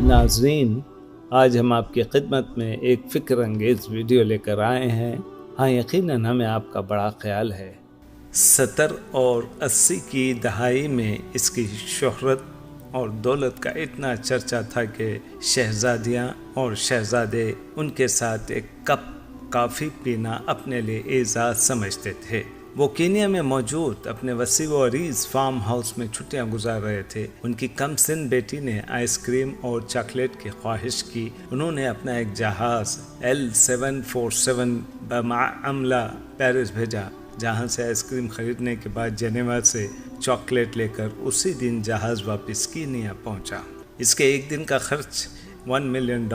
ناظرین، آج ہم آپ کی خدمت میں ایک فکر انگیز ویڈیو لے کر آئے ہیں۔ ہاں، یقیناً ہمیں آپ کا بڑا خیال ہے۔ 70 اور 80 کی دہائی میں اس کی شہرت اور دولت کا اتنا چرچا تھا کہ شہزادیاں اور شہزادے ان کے ساتھ ایک کپ کافی پینا اپنے لیے اعزاز سمجھتے تھے۔ وہ کینیا میں موجود اپنے وسیع و عریض فارم ہاؤس میں چھٹیاں گزار رہے تھے۔ ان کی کم سن بیٹی نے آئس کریم اور چاکلیٹ کی خواہش کی۔ انہوں نے اپنا ایک جہاز L747 بمعاملہ پیرس بھیجا، جہاں سے آئس کریم خریدنے کے بعد جنیوا سے چاکلیٹ لے کر اسی دن جہاز واپس کینیا پہنچا۔ اس کے ایک دن کا خرچ $1 ملین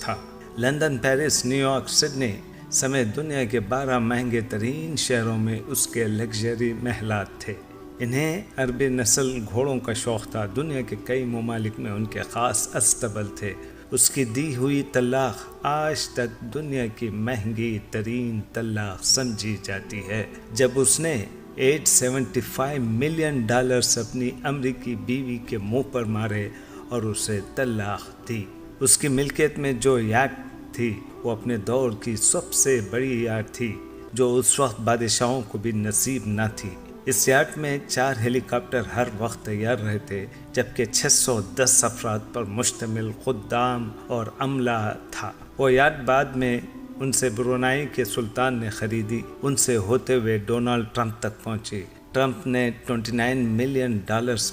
تھا۔ London, Paris, new York, Sydney سمیت دنیا کے 12 مہنگے ترین شہروں میں اس کے لگژری محلات تھے۔ انہیں عربی نسل گھوڑوں کا شوق تھا۔ دنیا کے کئی ممالک میں ان کے خاص استبل تھے۔ اس کی دی ہوئی طلاق آج تک دنیا کی مہنگی ترین طلاق سمجھی جاتی ہے۔ جب اس نے $875 ملین اپنی امریکی بیوی کے منہ پر مارے اور اسے طلاق دی۔ اس کی ملکیت میں جو یاٹ تھی وہ اپنے دور کی سب سے بڑی یاٹ تھی، جو اس وقت بادشاہوں کو بھی نصیب نہ تھی۔ اس یاٹ میں 4 ہیلی کاپٹر ہر وقت تیار رہتے، جبکہ 610 افراد پر مشتمل خدام اور عملہ تھا۔ وہ یاٹ بعد میں ان سے برونائی کے سلطان نے خریدی، ان سے ہوتے ہوئے ڈونلڈ ٹرمپ تک پہنچی۔ ٹرمپ نے $29 ملین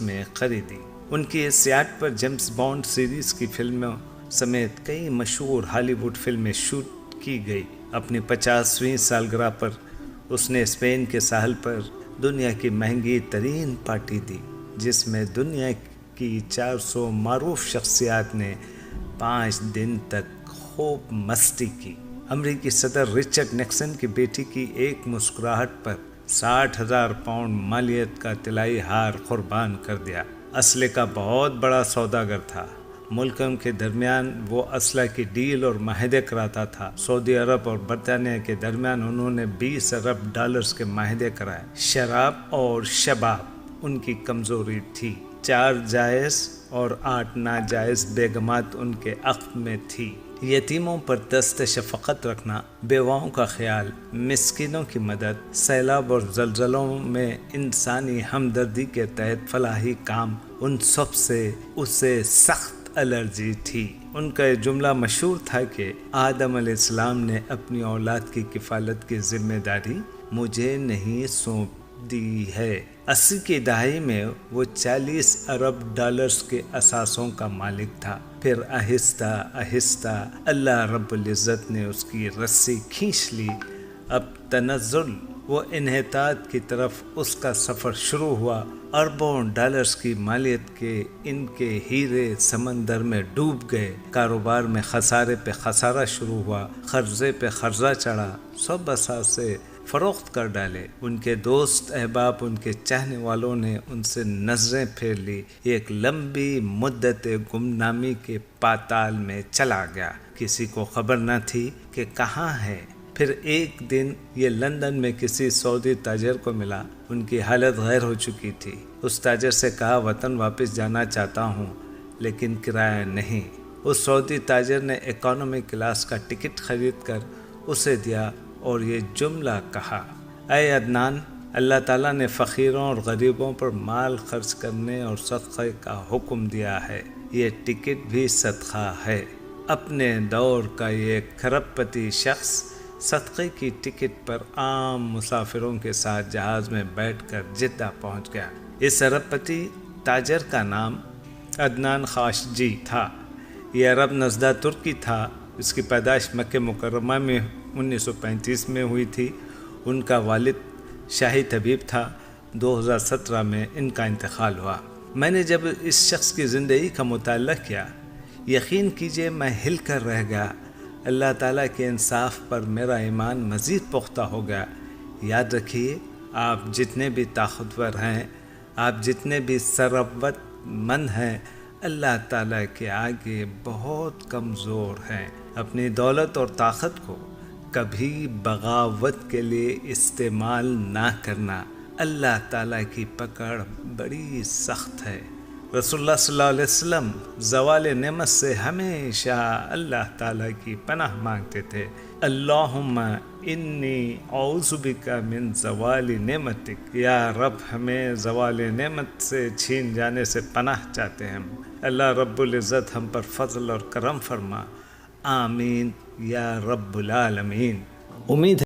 میں خریدی۔ ان کی اس یاٹ پر جیمز بانڈ سیریز کی فلموں سمیت کئی مشہور ہالی ووڈ فلمیں شوٹ کی گئی۔ اپنی 50ویں سالگرہ پر اس نے اسپین کے ساحل پر دنیا کی مہنگی ترین پارٹی دی، جس میں دنیا کی 400 معروف شخصیات نے 5 دن تک خوب مستی کی۔ امریکی صدر رچرڈ نکسن کی بیٹی کی ایک مسکراہٹ پر 60,000 پاؤنڈ مالیت کا طلائی ہار قربان کر دیا۔ اسلحے کا بہت بڑا سوداگر تھا۔ ملکوں کے درمیان وہ اسلحے کی ڈیل اور معاہدے کراتا تھا۔ سعودی عرب اور برطانیہ کے درمیان انہوں نے $20 ارب کے معاہدے کرائے۔ شراب اور شباب ان کی کمزوری تھی۔ 4 جائز اور 8 ناجائز بیگمات ان کے عقد میں تھی۔ یتیموں پر دست شفقت رکھنا، بیواؤں کا خیال، مسکینوں کی مدد، سیلاب اور زلزلوں میں انسانی ہمدردی کے تحت فلاحی کام، ان سب سے اسے سخت الرجی تھی۔ ان کا یہ جملہ مشہور تھا کہ آدم علیہ السلام نے اپنی اولاد کی کفالت کی ذمہ داری مجھے نہیں سونپ دی ہے۔ 80 کی دہائی میں وہ $40 ارب کے اثاثوں کا مالک تھا۔ پھر آہستہ آہستہ اللہ رب العزت نے اس کی رسی کھینچ لی۔ اب تنزل و انحطاط کی طرف اس کا سفر شروع ہوا۔ اربوں ڈالرز کی مالیت کے ان کے ہیرے سمندر میں ڈوب گئے۔ کاروبار میں خسارے پہ خسارہ شروع ہوا، قرضے پہ قرضہ چڑھا، سب اثاثے فروخت کر ڈالے۔ ان کے دوست احباب، ان کے چاہنے والوں نے ان سے نظریں پھیر لی۔ ایک لمبی مدت گمنامی کے پاتال میں چلا گیا۔ کسی کو خبر نہ تھی کہ کہاں ہے۔ پھر ایک دن یہ لندن میں کسی سعودی تاجر کو ملا۔ ان کی حالت غیر ہو چکی تھی۔ اس تاجر سے کہا وطن واپس جانا چاہتا ہوں لیکن کرایہ نہیں۔ اس سعودی تاجر نے اکانومی کلاس کا ٹکٹ خرید کر اسے دیا اور یہ جملہ کہا، اے عدنان، اللہ تعالیٰ نے فقیروں اور غریبوں پر مال خرچ کرنے اور صدقے کا حکم دیا ہے۔ یہ ٹکٹ بھی صدقہ ہے۔ اپنے دور کا یہ کھرب پتی شخص صدقے کی ٹکٹ پر عام مسافروں کے ساتھ جہاز میں بیٹھ کر جدہ پہنچ گیا۔ اس ارب پتی تاجر کا نام عدنان خاشقجی تھا۔ یہ عرب نژاد ترکی تھا۔ اس کی پیدائش مکہ مکرمہ میں 1935 میں ہوئی تھی۔ ان کا والد شاہی طبیب تھا۔ 2017 میں ان کا انتقال ہوا۔ میں نے جب اس شخص کی زندگی کا مطالعہ کیا، یقین کیجئے میں ہل کر رہ گیا۔ اللہ تعالیٰ کے انصاف پر میرا ایمان مزید پختہ ہو گیا۔ یاد رکھیے، آپ جتنے بھی طاقتور ہیں، آپ جتنے بھی ثروت مند ہیں، اللہ تعالیٰ کے آگے بہت کمزور ہیں۔ اپنی دولت اور طاقت کو کبھی بغاوت کے لیے استعمال نہ کرنا۔ اللہ تعالیٰ کی پکڑ بڑی سخت ہے۔ رسول اللہ صلی اللہ علیہ وسلم زوال نعمت سے ہمیشہ اللہ تعالیٰ کی پناہ مانگتے تھے. اللہم انی اعوذ بک من زوال نعمتک. یا رب ہمیں زوال نعمت سے چھین جانے سے پناہ چاہتے ہیں. اللہ رب العزت ہم پر فضل اور کرم فرما. آمین یا رب العالمین. امید